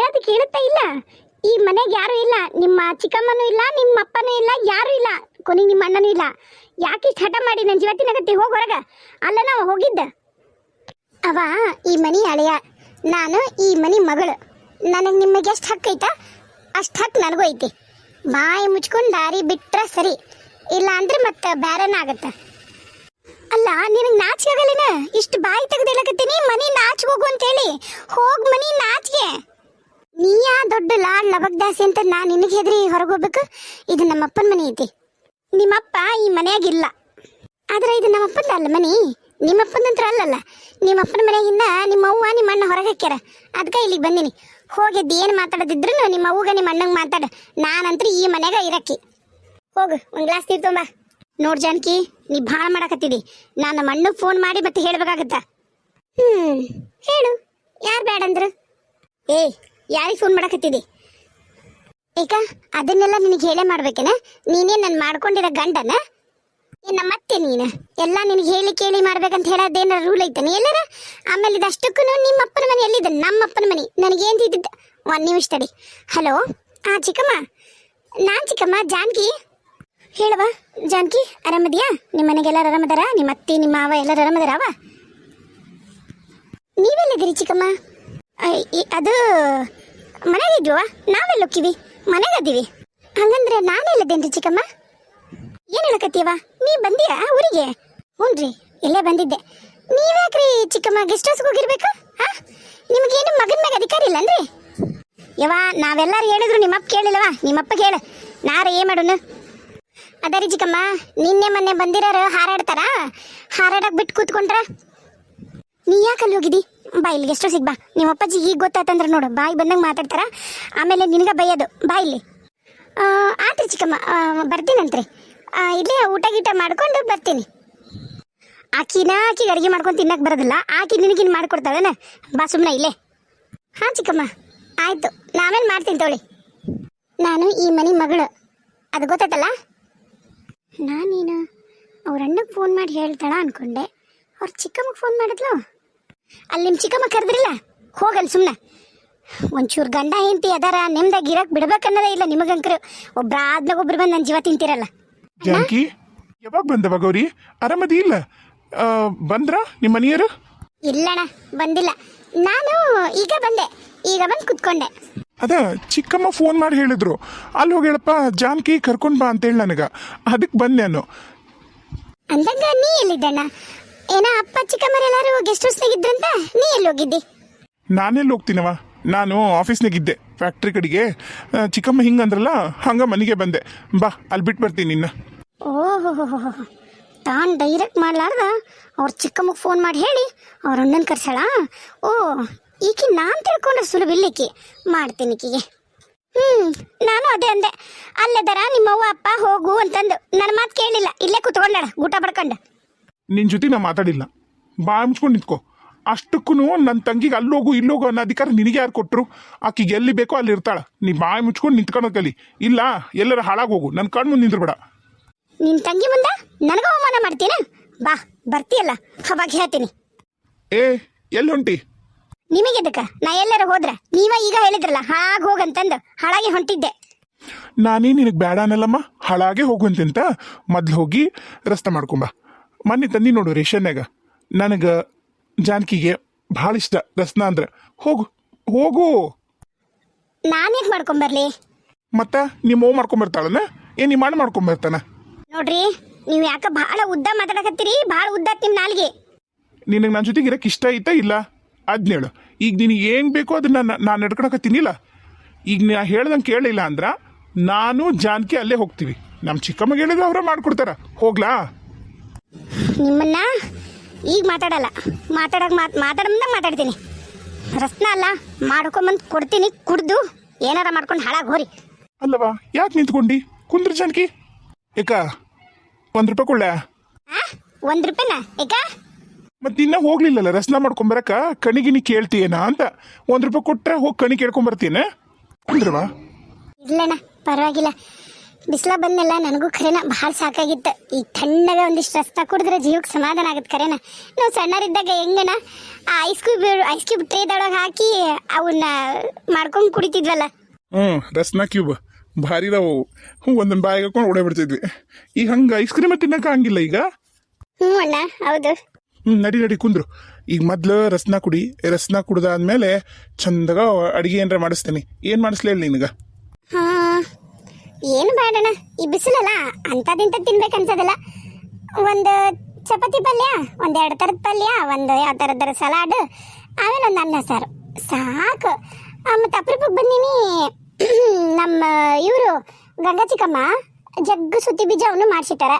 ಹೇಳೋದು ಕೇಳುತ್ತಾ ಇಲ್ಲ. ಈ ಮನೆಗೆ ಯಾರು ಇಲ್ಲ, ನಿಮ್ಮ ಚಿಕ್ಕಮ್ಮನೂ ಇಲ್ಲ, ನಿಮ್ಮ ಅಪ್ಪನೂ ಇಲ್ಲ, ಯಾರು ಇಲ್ಲ, ಕೊನೆಗೆ ನಿಮ್ಮ ಅಣ್ಣನೂ ಇಲ್ಲ. ಯಾಕೆ ಇಷ್ಟು ಹಠ ಮಾಡಿ ನನ್ನ ಜೀವತ್ತಿನಾಗತ್ತಿ ಹೋಗಿ ಹೊರಗ. ಅಲ್ಲ ನಾವು ಹೋಗಿದ್ದ ಅವ ಈ ಮನೆ ಅಳೆಯ, ನಾನು ಈ ಮನೆ ಮಗಳು. ನನಗೆ ನಿಮಗೆ ಎಷ್ಟು ಹಕ್ಕು ಐತಾ ಅಷ್ಟು ಹಕ್ಕು ನನಗೂ ಐತಿ. ಬಾಯಿ ಮುಚ್ಕೊಂಡು ದಾರಿ ಬಿಟ್ರೆ ಸರಿ, ಇಲ್ಲ ಅಂದ್ರೆ ಮತ್ತೆ ಬೇರೆನ ಆಗತ್ತೆ. ಅಲ್ಲ ನಿನಗೆ ನಾಚಿಕೆ ಆಗಲಿನ? ಇಷ್ಟು ಬಾಯಿ ತೆಗೆದೇಳಕತ್ತೀನಿ ಮನಿ ನಾಚ್ ಹೋಗು ಅಂತೇಳಿ. ಹೋಗ್ ಮನಿ ನಾಚಿಗೆ. ನೀಯಾ ದೊಡ್ಡ ಲಾಡ್ ಲಬಕ್ದಾಸಿ ಅಂತ ನಾನು ನಿನಗೆ ಹೆದ್ರಿ ಹೊರಗೋಗ್ಬೇಕು? ಇದು ನಮ್ಮಪ್ಪನ ಮನೆ ಐತಿ. ನಿಮ್ಮಪ್ಪ ಈ ಮನೆಯಾಗಿಲ್ಲ, ಆದ್ರೆ ಇದು ನಮ್ಮಪ್ಪಂದ ಅಲ್ಲ ಮನಿ. ನಿಮ್ಮಪ್ಪನಂತ್ರ ಅಲ್ಲಲ್ಲ. ನಿಮ್ಮಪ್ಪನ ಮನೆಯಿಂದ ನಿಮ್ಮ ಅವ್ವ ನಿಮ್ಮ ಅಣ್ಣ ಹೊರಗೆ ಹಾಕ್ಯಾರ, ಅದಕ್ಕೆ ಇಲ್ಲಿಗೆ ಬಂದಿನಿ. ಹೋಗಿದ್ದು ಏನು ಮಾತಾಡೋದಿದ್ರು ನಿಮ್ಮ ಅವ್ವಗ ನಿಮ್ಮ ಅಣ್ಣಂಗೆ ಮಾತಾಡ. ನಾನಂತ್ರ ಈ ಮನೆಯಾಗ ಇರಕ್ಕಿ. ಹೋಗು ಒಂದು ಗ್ಲಾಸ್ ನೀರು ತುಂಬ. ನೋಡ್ ಜಾನಕಿ, ನೀ ಭಾಳ ಮಾಡಕತ್ತಿದಿ. ನಾನು ನಮ್ಮ ಅಣ್ಣಗೆ ಫೋನ್ ಮಾಡಿ ಮತ್ತೆ ಹೇಳ್ಬೇಕಾಗತ್ತ. ಹೇಳು, ಯಾರು ಬೇಡಂದ್ರು? ಯಾರಿಗೆ ಫೋನ್ ಮಾಡಕತ್ತಿದಿ? ಈಗ ಅದನ್ನೆಲ್ಲ ನಿನಗೆ ಹೇಳೇ ಮಾಡ್ಬೇಕೇನ? ನೀನೇ ನಾನು ಮಾಡ್ಕೊಂಡಿರೋ ಗಂಡನ? ಮತ್ತೆ ನೀನು ಎಲ್ಲ ನಿನಗೆ ಹೇಳಿ ಕೇಳಿ ಮಾಡ್ಬೇಕಂತ ಹೇಳೋದೇನಾರ ರೂಲ್ ಐತಾನೆ ಎಲ್ಲರ? ಆಮೇಲೆ ಇದಷ್ಟಕ್ಕೂ ನಿಮ್ಮ ಅಪ್ಪನ ಮನೆ ಎಲ್ಲಿದ್ದ? ನಮ್ಮ ಅಪ್ಪನ ಮನೆ. ನನಗೇನು ತಿದ್ದಿದ್ದ? ಒಂದು ನಿಮಿಷ ತಡಿ. ಹಲೋ, ಚಿಕ್ಕಮ್ಮ, ನಾನು ಚಿಕ್ಕಮ್ಮ, ಜಾನಕಿ. ಹೇಳವಾ ಜಾನಕಿ, ಆರಾಮದಿಯಾ? ನಿಮ್ಮ ಮನೆಗೆಲ್ಲರೂ ಆರಾಮದಾರ? ನಿಮ್ಮ ಅತ್ತಿ ನಿಮ್ಮ ಮಾವ ಎಲ್ಲರೂ ಆರಾಮದಾರವ? ನೀವೆಲ್ಲಿದ್ದೀರಿ ಚಿಕ್ಕಮ್ಮ? ಅದು ಮನೆಗಿದ್ವ? ನಾವೆಲ್ಲ ಹೋಕ್ಕಿವಿ, ಮನೆಗದೀವಿ. ಹಂಗಂದ್ರೆ ನಾನೆಲ್ಲದೇನ್ರಿ ಚಿಕ್ಕಮ್ಮ? ಏನು ಹೇಳಕತ್ತೀವ? ನೀ ಬಂದಿಯಾ ಊರಿಗೆ? ಹ್ಞೂನ್ರಿ, ಎಲ್ಲೇ ಬಂದಿದ್ದೆ. ನೀವ್ಯಾಕ್ರಿ ಚಿಕ್ಕಮ್ಮ ಗೆಸ್ಟ್ ಹೌಸ್ಗೆ ಹೋಗಿರ್ಬೇಕು? ನಿಮಗೇನು ಮಗನ ಮ್ಯಾಗ ಅಧಿಕಾರ ಇಲ್ಲನ್ರಿ? ಯವ್ವ, ನಾವೆಲ್ಲರೂ ಹೇಳಿದ್ರು ನಿಮ್ಮಪ್ಪ ಕೇಳಿಲ್ಲವಾ? ನಿಮ್ಮಪ್ಪ ಕೇಳ, ನಾರ ಏನು ಮಾಡೋನು? ಅದರಿ ಚಿಕ್ಕಮ್ಮ, ನಿನ್ನೆ ಮೊನ್ನೆ ಬಂದಿರೋರು ಹಾರಾಡ್ತಾರ, ಹಾರಾಡಕ್ಕೆ ಬಿಟ್ಟು ಕೂತ್ಕೊಂಡ್ರ. ನೀ ಯಾಕಲ್ಲಿ ಹೋಗಿದ್ದಿ? ಬಾ ಇಲ್ಲಿ ಗೆಸ್ಟ್ ಹೌಸಿಗೆ ಬಾ. ನಿಮ್ಮ ಅಪ್ಪಾಜಿ ಈಗ ಗೊತ್ತಾತಂದ್ರೆ ನೋಡು, ಬಾಯಿ ಬಂದಂಗೆ ಮಾತಾಡ್ತಾರ, ಆಮೇಲೆ ನಿನಗೆ ಬೈಯೋದು. ಬಾ ಇಲ್ಲಿ. ಆತ್ರಿ ಚಿಕ್ಕಮ್ಮ, ಬರ್ತೀನಂತ್ರಿ. ಇಲ್ಲೇ ಊಟ ಗೀಟ ಮಾಡ್ಕೊಂಡು ಬರ್ತೀನಿ. ಆಕಿಗೆ ಅಡುಗೆ ಮಾಡ್ಕೊಂಡು ತಿನ್ನಕ್ಕೆ ಬರೋದಿಲ್ಲ, ಆಕಿ ನಿನಗಿನ್ ಮಾಡ್ಕೊಡ್ತಾಳೇನ? ಬಾ ಸುಮ್ಮನೆ ಇಲ್ಲೇ. ಹಾಂ ಚಿಕ್ಕಮ್ಮ, ಆಯಿತು, ನಾವೇನು ಮಾಡ್ತೀನಿ ತಗೊಳ್ಳಿ. ನಾನು ಈ ಮನೆ ಮಗಳು, ಅದು ಗೊತ್ತಾಯ್ತಲ್ಲ? ನಾನೇನು ಅವ್ರ ಅಣ್ಣಗೆ ಫೋನ್ ಮಾಡಿ ಹೇಳ್ತಾಳ ಅನ್ಕೊಂಡೆ. ಅವ್ರ ಚಿಕ್ಕಮ್ಮಗೆ ಫೋನ್ ಮಾಡಿದ್ಲು. ಅಲ್ಲಿ ನಿಮ್ಮ ಚಿಕ್ಕಮ್ಮ ಕರೆದ್ರಿಲ್ಲ, ಹೋಗಲ್ಲ ಸುಮ್ಮನೆ. ಒಂಚೂರು ಗಂಡ ಹೆಂಡತಿ ಅದಾರ, ನಿಮ್ದಾಗ ಇರಕ್ಕೆ ಬಿಡ್ಬೇಕನ್ನೋದೇ ಇಲ್ಲ ನಿಮಗಂಕರು. ಒಬ್ರ ಆದ್ಮೇಲೆ ಒಬ್ರು ಬಂದು ನನ್ನ ಜೀವ ತಿಂತಿರಲ್ಲ. ಜಾನಕಿ, ಯಾವಾಗ ಬಂದವ ಗೌರಿ? ಆರಾಮದಿ ಇಲ್ಲ? ಬಂದ್ರ ನಿಮ್ಮ ಮನೆಯವರು? ಇಲ್ಲಣ್ಣ, ಬಂದಿಲ್ಲ. ನಾನು ಈಗ ಬಂದೆ, ಈಗ ಬಂದು ಕುತ್ಕೊಂಡೆ. ಅದ ಚಿಕ್ಕಮ್ಮ ಫೋನ್ ಮಾಡಿ ಹೇಳಿದ್ರು, ಅಲ್ಲಿ ಹೋಗಿ ಹೇಳಪ್ಪ ಜಾನಕಿ ಕರ್ಕೊಂಡು ಬಾ ಅಂತೇಳಿ ನನಗೆ. ಅದಕ್ಕೆ ಬಂದೆ ನಾನು. ಅಂದಂಗ ನೀ ಎಲ್ಲಿದ್ದಣ್ಣ? ಏನ ಅಪ್ಪ ಚಿಕ್ಕಮ್ಮರೆಲ್ಲರೂ ಗೆಸ್ಟ್ ಹೌಸ್ನಾಗ ಇದ್ರಂತ? ನೀ ಎಲ್ಲಿ ಹೋಗಿದ್ದಿ? ನಾನೆಲ್ಲಿ ಹೋಗ್ತೀನವ, ನಾನು ಆಫೀಸ್ನಾಗಿದ್ದೆ, ಫ್ಯಾಕ್ಟ್ರಿ ಕಡೆಗೆ. ಚಿಕ್ಕಮ್ಮ ಹಿಂಗಂದ್ರಲ್ಲ, ಹಂಗೆ ಮನೆಗೆ ಬಂದೆ. ಬಾ, ಅಲ್ಲಿ ಬಿಟ್ಟು ಬರ್ತೀನಿ ನಿನ್ನ. ಓಹೋ, ತಾನು ಡೈರೆಕ್ಟ್ ಮಾಡ್ಲಾರ್ದ ಅವ್ರ ಚಿಕ್ಕಮ್ಮಗೆ ಫೋನ್ ಮಾಡಿ ಹೇಳಿ ಅವ್ರ ಅಣ್ಣನ ಕರ್ಸಳ? ಓ, ಈಕಿ ನಾನು ತಿಳ್ಕೊಂಡ್ರೆ ಸುಲಭ ಇಲ್ಲಿಕಿ. ಮಾಡ್ತೀನಿ ಈಕಿಗೆ. ನಾನು ಅದೇ ಅಂದೆ, ಅಲ್ಲದರ ನಿಮ್ಮವ್ವ ಅಪ್ಪ ಹೋಗು ಅಂತಂದು ನನ್ನ ಮಾತು ಕೇಳಿಲ್ಲ, ಇಲ್ಲೇ ಕುತ್ಕೊಂಡಳ ಊಟ ಪಡ್ಕೊಂಡು. ನಿನ್ನ ಜೊತೆ ನಾ ಮಾತಾಡಿಲ್ಲ, ಬಾಯಿ ಮುಚ್ಕೊಂಡು ನಿಂತ್ಕೋ. ಅಷ್ಟಕ್ಕೂ ನನ್ನ ತಂಗಿಗೆ ಅಲ್ಲೋಗು ಇಲ್ಲೋಗು ಅನ್ನೋ ಅಧಿಕಾರ ನಿನಗೆ ಯಾರು ಕೊಟ್ಟರು? ಆಕಿಗೆ ಎಲ್ಲಿ ಬೇಕೋ ಅಲ್ಲಿ ಇರ್ತಾಳೆ. ನೀ ಬಾಯಿ ಮುಚ್ಕೊಂಡು ನಿಂತ್ಕೊಳ್ಳೋ ಕಲಿ, ಇಲ್ಲ ಎಲ್ಲರ ಹಾಳಾಗೋಗು. ನನ್ನ ಕಣ್ಣು ಮುಂದೆ ನಿಂದ್ರಬೇಡ. ನಿನ್ನ ತಂಗಿ ಮುಂದೆ ನನಗೆ ಅವಮಾನ ಮಾಡ್ತೀನ? ಬಾ, ಬರ್ತೀಯಲ್ಲ ಅವಾಗ ಹೇಳ್ತೀನಿ. ಎಲ್ಲಿ ಹೊಂಟಿ? ನಿಮಗೆ ಎದಕ್ಕ? ನಾ ಎಲ್ಲರ ಹೋದ್ರ ನೀವ ಈಗ ಹೇಳಿದ್ರಲ್ಲ ಹಾಗೆ ಹೋಗಂತಂದು ಹಾಳಾಗಿ ಹೊಂಟಿದ್ದೆ. ನಾನೇ ನಿನಗೆ ಬೇಡ ಅನ್ನಲ್ಲಮ್ಮ, ಹಾಳಾಗೆ ಹೋಗುವಂತೆಂತ. ಮೊದ್ಲು ಹೋಗಿ ರಸ್ತೆ ಮಾಡ್ಕೊಂಬ. ಮೊನ್ನೆ ತಂದಿ ನೋಡು ರೇಷನ್ಯಾಗ. ನನಗೆ ಜಾನಕಿಗೆ ಭಾಳ ಇಷ್ಟ ರಸ್ನ ಅಂದ್ರೆ. ಹೋಗು ಹೋಗು. ನಾನೇನು ಮಾಡ್ಕೊಂಬರ್ಲಿ? ಮತ್ತ ನಿಮ್ಮ ಅವ್ವ ಮಾಡ್ಕೊಂಬರ್ತಾಳನ? ನಿಮ್ಮ ಅಣ್ಣ ಮಾಡ್ಕೊಂಬರ್ತಾನ? ನೋಡ್ರಿ, ನೀವು ಯಾಕೆ ಭಾಳ ಉದ್ದ ಮಾತಾಡಕತ್ತೀರಿ? ಭಾಳ ಉದ್ದ ನಿಮ್ಮ ನಾಲ್ಗೆ. ನಿನಗೆ ನನ್ನ ಜೊತೆಗೆ ಇರಕ್ಕೆ ಇಷ್ಟ ಐತಾ ಇಲ್ಲ ಅದ್ನೇಳು. ಈಗ ನಿನಗೆ ಏನು ಬೇಕೋ ಅದನ್ನ ನಾನು ನಡ್ಕೊಳಕತ್ತೀನಿಲ್ಲ. ಈಗ ನಾ ಹೇಳ್ದಂಗೆ ಕೇಳಿಲ್ಲ ಅಂದ್ರೆ ನಾನು ಜಾನಕಿ ಅಲ್ಲೇ ಹೋಗ್ತೀವಿ. ನಮ್ಮ ಚಿಕ್ಕಮ್ಮಗೆ ಹೇಳಿದ್ರೆ ಅವರೇ ಮಾಡ್ಕೊಡ್ತಾರ. ಹೋಗ್ಲಾ? ನಿಮ್ಮನ್ನ ಈಗ ಮಾತಾಡಲ್ಲ, ಮಾತಾಡಂದ ಮಾತಾಡ್ತೀನಿ. ರಸ್ನ ಅಲ್ಲ, ಮಾಡ್ಕೊಂಬಂದು ಕೊಡ್ತೀನಿ, ಕುಡ್ದು ಏನಾರ ಮಾಡ್ಕೊಂಡು ಹಾಳಾಗಿ ಹೋರಿ. ಅಲ್ಲವಾ, ಯಾಕೆ ನಿಂತ್ಕೊಂಡಿ? ಕುಂದ್ರ ಜಾನಕಿ. ಏಕ ₹1 ಕೊಳ್ಳ? ₹1 ಏಕ? ಮತ್ತೆ ಇನ್ನ ಹೋಗ್ಲಿಲ್ಲಲ್ಲ ರಸ್ನ ಮಾಡ್ಕೊಂಬರಕ, ಕಣಿಗಿನಿ ಕೇಳ್ತೀಯೇನ ಅಂತ. ₹1 ಕೊಟ್ರೆ ಹೋಗಿ ಕಣಿ ಕೇಳ್ಕೊಂಬರ್ತೀಯನ? ಕುಂದ್ರವಾ? ಇಲ್ಲಣ್ಣ, ಪರವಾಗಿಲ್ಲ. ಬಿಸಿಲ ಬಂದೆಲ್ಲ ನನಗೂ ಖರೇನ ಭಾಳ ಸಾಕಾಗಿತ್ತು. ಈ ತಣ್ಣಗ ಒಂದಿಷ್ಟು ರಸ್ತ ಕುಡಿದ್ರೆ ಜೀವಕ್ಕೆ ಸಮಾಧಾನ ಆಗುತ್ತೆ ಖರೇನ. ನಾವು ಸಣ್ಣರಿದ್ದಾಗ ಹೆಂಗನ ಆ ಐಸ್ ಕ್ಯೂಬ್ ಟ್ರೇದೊಳಗೆ ಹಾಕಿ ಅವನ್ನ ಮಾಡ್ಕೊಂಡು ಕುಡಿತಿದ್ವಲ್ಲ. ರಸ್ನಾ ಕ್ಯೂಬ್ ಭಾರಿ ಇದಾವು. ಒಂದೊಂದು ಬಾಯಿಗೆ ಹಾಕೊಂಡು ಓಡೇ ಬಿಡ್ತಿದ್ವಿ. ಈಗ ಹಂಗೆ ಐಸ್ ಕ್ರೀಮ್ ತಿನ್ನಕ ಹಂಗಿಲ್ಲ ಈಗ. ಅಣ್ಣ ಹೌದು. ನಡಿ ಕುಂದ್ರು. ಈಗ ಮೊದ್ಲು ರಸ್ನಾ ಕುಡಿ. ರಸ್ನಾ ಕುಡ್ದಾದ್ಮೇಲೆ ಚಂದಾಗ ಅಡಿಗೆ ಏನಾರ ಮಾಡಿಸ್ತೀನಿ. ಏನು ಮಾಡಿಸ್ಲಿ ಹೇಳಿ ನಿನಗ? ಏನು ಬೇಡಣ್ಣ, ಈ ಬಿಸಿಲಲ್ಲ ಅಂಥದಿಂತ ತಿನ್ಬೇಕನ್ಸೋದಿಲ್ಲ. ಒಂದು ಚಪಾತಿ ಪಲ್ಯ, ಒಂದು 2 ಥರದ ಪಲ್ಯ, ಒಂದು ಯಾವ ಥರದರ ಸಲಾಡ್, ಆಮೇಲೆ ಒಂದು ಅನ್ನ ಸಾರು ಸಾಕು. ಮತ್ತು ಅಪರೂಪಕ್ಕೆ ಬಂದೀನಿ. ನಮ್ಮ ಇವರು ಗಂಗಾ ಚಿಕ್ಕಮ್ಮ ಜಗ್ಗು ಸುತ್ತಿ ಬೀಜ ಅವನು ಮಾಡಿಸಿಟ್ಟಾರ.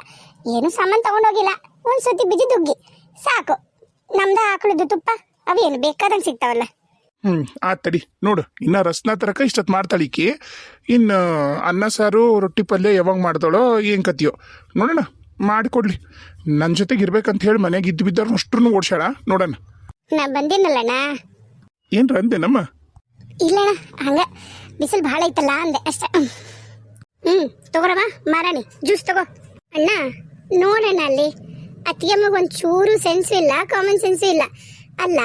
ಏನು ಸಾಮಾನು ತಗೊಂಡೋಗಿಲ್ಲ. ಒಂದು ಸುತ್ತಿ ಬೀಜ ದುಗ್ಗಿ ಸಾಕು. ನಮ್ದು ಆಕಳದ್ದು ತುಪ್ಪ ಅವೇನು ಬೇಕಾದಂಗೆ ಸಿಗ್ತಾವಲ್ಲ. ತಡಿ ನೋಡು. ಇನ್ನ ರಸ್ನಾ ತರಕ ಇಷ್ಟೊತ್ತು ಮಾಡ್ತಾಳಿಕಿ. ಇನ್ನು ಅನ್ನ ಸಾರು ರೊಟ್ಟಿ ಪಲ್ಯ ಯಾವಾಗ ಮಾಡ್ತಾಳೋ ಏನು ಕತಿಯೋ ನೋಡೋಣ. ಮಾಡಿಕೊಡ್ಲಿ. ನನ್ನ ಜೊತೆಗೆ ಇರ್ಬೇಕಂತ ಹೇಳಿ ಮನೆಗೆ ಇದ್ದು ಬಿದ್ದವ್ರು ಅಷ್ಟ್ರೂ ಓಡ್ಸಾಳ ನೋಡೋಣ. ನಾ ಬಂದಿನಲ್ಲಣ್ಣ. ಏನ್ರ ಅಂದೆ ನಮ್ಮ? ಇಲ್ಲಣ್ಣ, ಹಂಗ ಬಿಸಿಲು ಭಾಳ ಐತಲ್ಲ ಅಂದೆ ಅಷ್ಟೇ. ತಗೋರಮ್ಮ ಮಾರಾಣಿ ಜ್ಯೂಸ್ ತಗೋ. ಅಣ್ಣ ನೋಡೋಣ, ಅಲ್ಲಿ ಅತ್ತಿಗೆಮ್ಮಗೆ ಒಂದು ಚೂರು ಸೆನ್ಸು ಇಲ್ಲ, ಕಾಮನ್ ಸೆನ್ಸು ಇಲ್ಲ. ಅಲ್ಲ,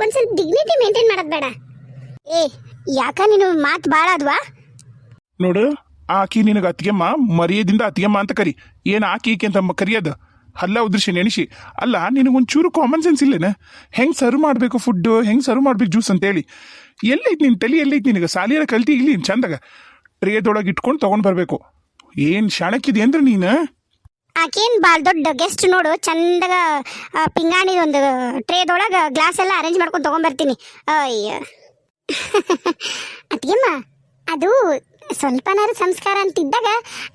ಒಂದು ಸ್ವಲ್ಪ ಡಿಗ್ನಿಟಿ ಮೇಂಟೈನ್ ಮಾಡೋದು ಬೇಡ? ಯಾಕ ನೀನು ಮಾತು ಭಾಳ ಅದ್ವಾ? ನೋಡು, ಆಕಿ ನಿನಗೆ ಅತ್ತಿಗೆಮ್ಮ ಮರ್ಯಾದಿಂದ ಅತ್ತಿಗೆಮ್ಮ ಅಂತ ಕರಿ. ಏನು ಆಕಿ ಈಕೆ ಅಂತ ಕರಿಯೋದು? ಹಲ್ಲ ಉದ್ರಿಸಿ ನೆನೆಸಿ. ಅಲ್ಲ, ನಿನಗೊಂಚೂರು ಕಾಮನ್ ಸೆನ್ಸ್ ಇಲ್ಲೇನ? ಹೆಂಗೆ ಸರ್ವ್ ಮಾಡಬೇಕು ಫುಡ್ಡು, ಹೆಂಗೆ ಸರ್ವ್ ಮಾಡ್ಬೇಕು ಜ್ಯೂಸ್ ಅಂತೇಳಿ? ಎಲ್ಲೈತಿ ನಿನ್ನ ತಲೆ? ಎಲ್ಲೈತಿ ನಿನಗೆ? ಸಾಲಿಯರ ಕಲ್ತಿ ಇಲ್ಲಿ ಚಂದಾಗ ಟ್ರೇದೊಳಗೆ ಇಟ್ಕೊಂಡು ತೊಗೊಂಡು ಬರಬೇಕು. ಏನು ಶಾಣಕ್ಕಿದೆ ಅಂದ್ರೆ ನೀನು? ಆಕೇನು ಭಾಳ ದೊಡ್ಡ ಗೆಸ್ಟ್ ನೋಡು. ಚಂದಾಗ ಪಿಂಗಾಣಿ ಒಂದು ಟ್ರೇದೊಳಗೆ ಗ್ಲಾಸ್ ಎಲ್ಲ ಅರೇಂಜ್ ಮಾಡ್ಕೊಂಡು ತೊಗೊಂಬರ್ತೀನಿ. ಅಯ್ಯ ಅತ್ತಿಗೆಮ್ಮ, ಅದು ಸ್ವಲ್ಪನಾರು ಸಂಸ್ಕಾರ ಅಂತಿದ್ದಾಗ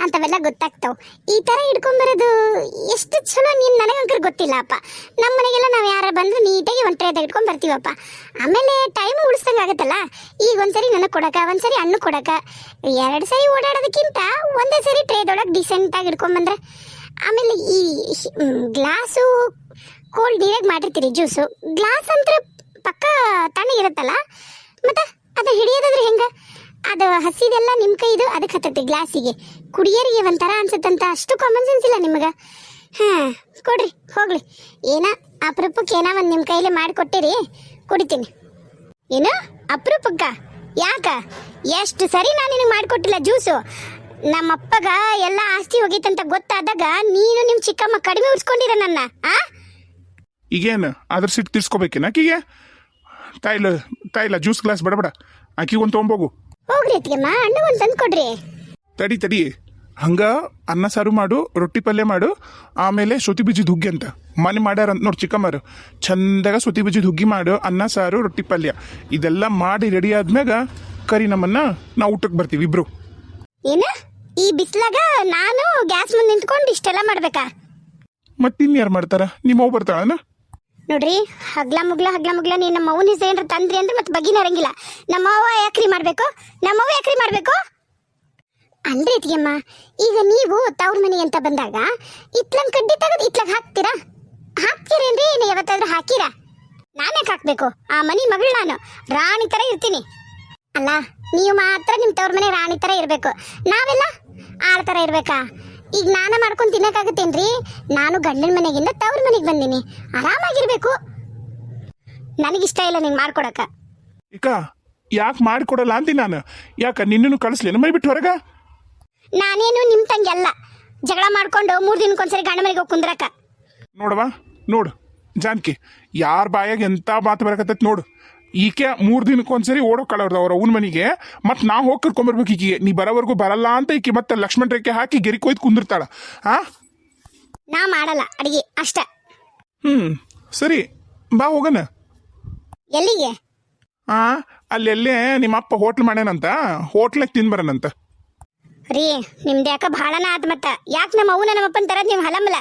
ಅಂಥವೆಲ್ಲ ಗೊತ್ತಾಗ್ತಾವೆ. ಈ ಥರ ಹಿಡ್ಕೊಂಬರೋದು ಎಷ್ಟು ಚಲೋ ನೀನು ನನಗಂಕರ್ ಗೊತ್ತಿಲ್ಲ ಅಪ್ಪ. ನಮ್ಮ ಮನೆಗೆಲ್ಲ ನಾವು ಯಾರು ಬಂದರೂ ನೀಟಾಗಿ ಒಂದು ಟ್ರೇ ತೆಗೆದುಕೊಂಡು ಬರ್ತೀವಪ್ಪ. ಆಮೇಲೆ ಟೈಮು ಉಳಿಸ್ದಂಗೆ ಆಗುತ್ತಲ್ಲ. ಈಗ ಒಂದ್ಸರಿ ನನಗೆ ಕೊಡೋಕೆ, ಒಂದ್ಸರಿ ಹಣ್ಣು ಕೊಡೋಕೆ, 2 ಸರಿ ಓಡಾಡೋದಕ್ಕಿಂತ ಒಂದೇ ಸರಿ ಟ್ರೇದೊಳಗೆ ಡಿಸೆಂಟಾಗಿ ಹಿಡ್ಕೊಂಬಂದ್ರೆ. ಆಮೇಲೆ ಈ ಗ್ಲಾಸು ಕೋಲ್ಡ್ ನೀರಾಗಿ ಮಾಡಿರ್ತೀರಿ ಜ್ಯೂಸು. ಗ್ಲಾಸ್ ಅಂದ್ರೆ ಪಕ್ಕ ತಣ್ಣಗಿರುತ್ತಲ್ಲ, ಮತ್ತು ಅದು ಹಿಡಿಯೋದಾದ್ರೆ ಹೆಂಗೆ? ಅದು ಹಸಿದೆಲ್ಲ ನಿಮ್ಮ ಕೈದು ಅದಕ್ಕೆ ಹತ್ತೈತಿ ಗ್ಲಾಸಿಗೆ. ಕುಡಿಯೋರಿಗೆ ಒಂಥರ ಅನ್ಸುತ್ತಂತ. ಅಷ್ಟು ಕಾಮನ್ ಸೆನ್ಸ್ ಇಲ್ಲ ನಿಮಗೆ? ಕೊಡ್ರಿ ಹೋಗ್ಲಿ. ಏನ ಅಪರೂಪಕ್ಕೆ ಏನೋ ಒಂದು ನಿಮ್ಮ ಕೈಲಿ ಮಾಡಿಕೊಟ್ಟಿರಿ, ಕುಡಿತೀನಿ. ಏನು ಅಪರೂಪಕ್ಕ? ಯಾಕ? ಎಷ್ಟು ಸರಿ ನಾನು ನಿನಗೆ ಮಾಡಿಕೊಟ್ಟಿಲ್ಲ ಜ್ಯೂಸು. ನಮ್ಮಪ್ಪಗ ಎಲ್ಲ ಆಸ್ತಿ ಹೋಗಿತ್ತಂತ ಗೊತ್ತಾದಾಗ ನೀನು ನಿಮ್ಮ ಚಿಕ್ಕಮ್ಮ ಕಡಿಮೆ ಉಳಿಸ್ಕೊಂಡಿರ ನನ್ನ. ಈಗೇನು ಅದ್ರ ಸಿಟ್ಟು ತಿರ್ಸ್ಕೋಬೇಕೇನ ಆಕಿಗೆ? ತಾಯಿಲ್ಲ ಜ್ಯೂಸ್ ಗ್ಲಾಸ್ ಬಡಬೇಡ. ಆಕಿಗೊಂದು ತೊಗೊಂಬೋಗು. ಹೋಗ್ರಿ ಅತ್ತಿಗೆಮ್ಮ, ಹಣ್ಣು ಒಂದು ತಂದು ಕೊಡ್ರಿ. ತಡಿ ಹಂಗ ಅನ್ನ ಸಾರು ಮಾಡು, ರೊಟ್ಟಿ ಪಲ್ಯ ಮಾಡು, ಆಮೇಲೆ ಸೊತಿ ಬೀಜದ ಹುಗ್ಗಿ ಅಂತ ಮನೆ ಮಾಡ್ಯಾರಂತ ನೋಡಿ ಚಿಕ್ಕಮ್ಮರು. ಚಂದಾಗ ಸೊತಿ ಬೀಜದ ಹುಗ್ಗಿ ಮಾಡು, ಅನ್ನ ಸಾರು ರೊಟ್ಟಿ ಪಲ್ಯ ಇದೆಲ್ಲ ಮಾಡಿ ರೆಡಿ ಆದ್ಮ್ಯಾಗ ಕರಿ ನಮ್ಮನ್ನ. ನಾವು ಊಟಕ್ಕೆ ಬರ್ತೀವಿ ಇಬ್ರು. ಏನ ಈ ಬಿಸ್ಲಾಗ ನಾನು ಗ್ಯಾಸ್ ಮುಂದೆ ನಿಂತ್ಕೊಂಡು ಇಷ್ಟೆಲ್ಲ ಮಾಡ್ಬೇಕಾ? ಮತ್ತಿನ್ಯಾರು ಮಾಡ್ತಾರ? ನಿಮ್ಮವ್ ಬರ್ತಾಳನ? ನೋಡ್ರಿ, ಹಗ್ಲ ಮುಗ್ಲ ನೀನು ನಮ್ಮ ಅವ್ನ ಹೆಸರು ಏನ್ರ ತಂದ್ರಿ ಅಂದ್ರೆ ಮತ್ತೆ ಬಗ್ಗಿನ ಇರಂಗಿಲ್ಲ. ನಮ್ಮವ್ವ ಯಾಕ್ರಿ ಮಾಡ್ಬೇಕು? ಅಲ್ರಿ ಅತ್ತಿಗೆಮ್ಮ, ಈಗ ನೀವು ತವ್ರ ಮನೆಗೆ ಅಂತ ಬಂದಾಗ ಇತ್ಲನ್ ಕಡ್ಡಿ ತೆಗೆದು ಇತ್ಲಾಗ ಹಾಕ್ತೀರೇನ್ರಿ? ಏನು ಯಾವತ್ತಾದ್ರೂ ಹಾಕಿರಾ? ನಾನೇ ಹಾಕ್ಬೇಕು? ಆ ಮನಿ ಮಗಳು ನಾನು ರಾಣಿ ತರ ಇರ್ತೀನಿ ಅಲ್ಲ. ನೀವು ಮಾತ್ರ ನಿಮ್ಮ ತವ್ರ ಮನೆ ರಾಣಿ ತರ ಇರ್ಬೇಕು, ನಾವೆಲ್ಲ ಆಳ್ ತರ ಇರ್ಬೇಕಾ? ಈಗ ನಾನ ಮಾಡ್ಕೊಂಡು ತಿನ್ನಕ್ಕಾಗತ್ತೇನ್ರಿ? ನಾನು ಗಂಡನ ಮನೆಗಿಂದ ತವ್ರ ಮನೆಗೆ ಬಂದೀನಿ, ಆರಾಮಾಗಿರ್ಬೇಕು. ನನಗಿಷ್ಟ ಇಲ್ಲ ನಿಂಗೆ ಮಾಡ್ಕೊಡಕ. ಈಗ ಯಾಕೆ ಮಾಡಿಕೊಡಲ್ಲ ಅಂತೀನಿ ನಾನು. ಯಾಕ ನಿನ್ನನ್ನು ಕಳಿಸ್ಲೇನು ಮೈ ಬಿಟ್ಟು ಹೊರಗ? ನಾನೇನು ನಿಮ್ಮ ತಂಗಿ ಅಲ್ಲ, ಜಗಳ ಮಾಡ್ಕೊಂಡು 3 ದಿನಕ್ಕೊಂದ್ಸರಿ ಗಂಡ ಮನೆಗೆ ಹೋಗಿ ಕುಂದ್ರಕ. ನೋಡು ಜಾನಕಿ, ಯಾರ ಬಾಯಾಗ ಎಂತ ಮಾತು ಬರಕತ್ತೈತಿ ನೋಡು. ಈಕೆ 3 ದಿನಕ್ಕೊಂದ್ಸರಿ ಓಡೋ ಕಳವ್ರದ ಅವ್ರ ಅವ್ನ ಮನೆಗೆ. ಮತ್ತೆ ನಾವು ಹೋಗಿ ಕರ್ಕೊಂಬರ್ಬೇಕು ಈಕಿಗೆ. ನೀ ಬರೋವರೆಗೂ ಬರಲ್ಲ ಅಂತ ಈಕೆ ಮತ್ತೆ ಲಕ್ಷ್ಮಣ ರೇಖೆ ಹಾಕಿ ಗೆರಿ ಕೊಯ್ದು ಕುಂದಿರ್ತಾಳ. ನಾ ಮಾಡಲ್ಲ ಅಡಿಗೆ ಅಷ್ಟ. ಸರಿ ಬಾ ಹೋಗಣ. ಎಲ್ಲಿಗೆ? ಅಲ್ಲೆಲ್ಲೇ ನಿಮ್ಮ ಅಪ್ಪ ಹೋಟ್ಲ್ ಮಾಡ್ಯಾನಂತ, ಹೋಟ್ಲಾಗ ತಿನ್ಬರನಂತ. ರೀ, ನಿಮ್ದು ಯಾಕ ಭಾಳನ ಆತ್. ಮತ್ತ ಯಾಕೆ ನಮ್ಮ ಅವ್ನ ನಮ್ಮಪ್ಪನ ತರದ್ ನೀವು ಹಲಮಲ್ಲ?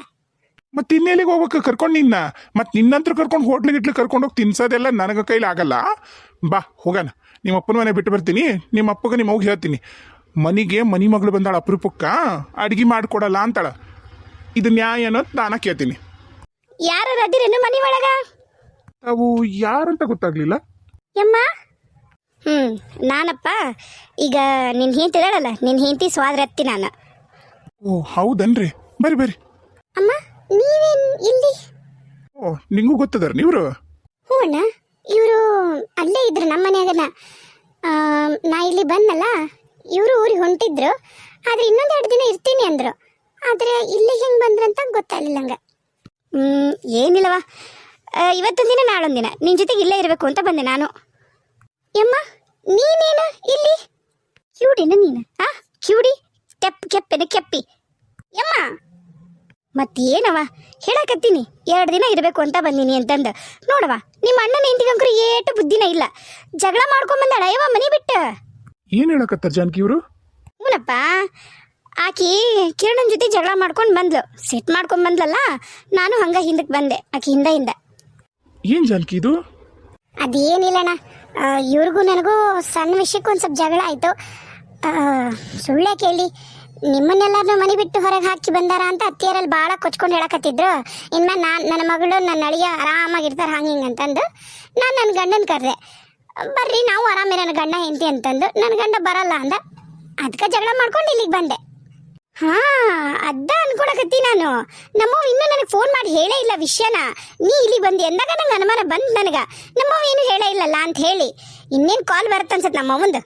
ಮತ್ತೆ ಇನ್ನೆಲ್ಲಿಗೆ ಹೋಗ್ಬೇಕು ಕರ್ಕೊಂಡು ನಿನ್ನ? ಮತ್ತೆ ನಿನ್ನಂತ್ರ ಕರ್ಕೊಂಡು ಹೋಟ್ಲಿಗೆ ಕರ್ಕೊಂಡು ಹೋಗಿ ತಿನ್ಸೋದೆಲ್ಲ ನನಗೆ ಕೈಲಿ ಆಗಲ್ಲ. ಬಾ ಹೋಗೋಣ. ನಿಮ್ಮ ಅಪ್ಪನ ಮನೆ ಬಿಟ್ಟು ಬರ್ತೀನಿ. ನಿಮ್ಮ ಅಪ್ಪಗೆ ನಿಮ್ಮ ಅವ್ಗೆ ಹೇಳ್ತೀನಿ, ಮನೆಗೆ ಮನಿ ಮಗಳು ಬಂದಾಳ ಅಪರೂಪಕ್ಕ, ಅಡ್ಗೆ ಮಾಡಿಕೊಡಲ್ಲ ಅಂತಾಳ. ಇದು ನ್ಯಾಯ ಅನ್ನೋದು ನಾನು ಕೇಳ್ತೀನಿ. ಯಾರು ಅದಿರೇನು ಮನಿ ಒಳಗ? ಅವು ಯಾರಂತ ಗೊತ್ತಾಗ್ಲಿಲ್ಲ. ಯಮ್ಮ ನಾನಪ್ಪ ಈಗ ನಿನ್ನ ಹೆಂಡತಿ ಇದಾಳಲ್ಲ ನಿನ್ನ ಹೆಂಡತಿ ಸ್ವಾದ್ರತ್ತಿ ನಾನು. ಓ ಹೌದನ್ರಿ, ಬರ್ರಿ ಬರ್ರಿ. ಅಮ್ಮ ನೀವೇನು ಇಲ್ಲಿ? ಓ ನಿಂಗೂ ಗೊತ್ತದಾರ ನೀವ್ರು? ಹ್ಞೂ ಅಣ್ಣ, ಇವರು ಅಲ್ಲೇ ಇದ್ರು ನಮ್ಮ ಮನ್ಯಾಗನ. ನಾ ಇಲ್ಲಿ ಬಂದಲ್ಲ, ಇವರು ಊರಿಗೆ ಹೊಂಟಿದ್ರು. ಆದರೆ ಇನ್ನೊಂದೆರಡು ದಿನ ಇರ್ತೀನಿ ಅಂದರು. ಆದರೆ ಇಲ್ಲಿ ಹೆಂಗೆ ಬಂದ್ರಂತ ಗೊತ್ತಾಗಲಿಲ್ಲ ನಂಗೆ. ಏನಿಲ್ಲವ, ಇವತ್ತೊಂದು ದಿನ ನಾಳೊಂದು ದಿನ ನಿನ್ನ ಜೊತೆಗೆ ಇಲ್ಲೇ ಇರಬೇಕು ಅಂತ ಬಂದೆ ನಾನು. ಯಮ್ಮ ನೀನೇನು ಇಲ್ಲಿ? ಕ್ಯೂಡಿನ ನೀನು? ಕ್ಯೂಡಿ ಕೆಪ್ಪೆನ ಕೆಪ್ಪಿ ಯಮ್ಮ. ಮತ್ತೇನವ ಹೇಳಕತ್ತೀನಿ, 2 ದಿನ ಇರಬೇಕು ಅಂತ ಬಂದೀನಿ ಅಂತಂದು. ನೋಡವ ನಿಮ್ಮ ಅಣ್ಣನ ಹೆಂಡತಿಗಂಕರು ಏಟು ಬುದ್ಧಿನ ಇಲ್ಲ. ಜಗಳ ಮಾಡ್ಕೊಂಬಂದಾಳ ಯವ್ವ ಮನೆ ಬಿಟ್ಟು. ಏನು ಹೇಳಕತ್ತಾರ ಜಾನಕಿ ಇವರು? ಹ್ಞೂನಪ್ಪ, ಆಕಿ ಕಿರಣನ ಜೊತೆ ಜಗಳ ಮಾಡ್ಕೊಂಡು ಬಂದ್ಲು, ಸೆಟ್ ಮಾಡ್ಕೊಂಡು ಬಂದ್ಲಲ್ಲ. ನಾನು ಹಂಗೆ ಹಿಂದಕ್ಕೆ ಬಂದೆ, ಆಕಿ ಹಿಂದೆ. ಏನು ಜಾನಕಿ ಇದು? ಅದೇನಿಲ್ಲಣ್ಣ, ಇವ್ರಿಗೂ ನನಗೂ ಸಣ್ಣ ವಿಷಯಕ್ಕೆ ಒಂದು ಸ್ವಲ್ಪ ಜಗಳ ಆಯಿತು. ಸುಳ್ಳೆ ಕೇಳಿ ನಿಮ್ಮನ್ನೆಲ್ಲರನ್ನೂ ಮನೆ ಬಿಟ್ಟು ಹೊರಗೆ ಹಾಕಿ ಬಂದಾರ ಅಂತ ಅತ್ತಿಯರಲ್ಲಿ ಭಾಳ ಕೊಚ್ಕೊಂಡು ಹೇಳಕತ್ತಿದ್ರು. ಇನ್ಮೇಲೆ ನನ್ನ ಮಗಳು ನನ್ನ ಅಳಿಯ ಆರಾಮಾಗಿರ್ತಾರೆ ಹಂಗೆ ಹಿಂಗೆ ಅಂತಂದು ನಾನು ನನ್ನ ಗಂಡನ ಕರೆದೆ. ಬರ್ರಿ ನಾವು ಆರಾಮಿರೋಣ ಗಂಡ ಹೆಂಡತಿ ಅಂತಂದು. ನನ್ನ ಗಂಡ ಬರಲ್ಲ ಅಂದ. ಅದಕ್ಕೆ ಜಗಳ ಮಾಡ್ಕೊಂಡು ಇಲ್ಲಿಗೆ ಬಂದೆ. ಅದ ಅನ್ಕೊಳಕತ್ತಿ ನಾನು. ನಮ್ಮವ್ ಇನ್ನೂ ನನಗೆ ಫೋನ್ ಮಾಡಿ ಹೇಳೇ ಇಲ್ಲ ವಿಷಯನ. ನೀ ಇಲ್ಲಿ ಬಂದು ಎಂದಾಗ ನಂಗೆ ಅನುಮಾನ ಬಂದು ನನಗೆ. ನಮ್ಮವ್ ಏನು ಹೇಳೇ ಇಲ್ಲಲ್ಲ ಅಂತ ಹೇಳಿ ಇನ್ನೇನು ಕಾಲ್ ಬರುತ್ತೆ ಅನ್ಸತ್ತೆ ನಮ್ಮವಂದು.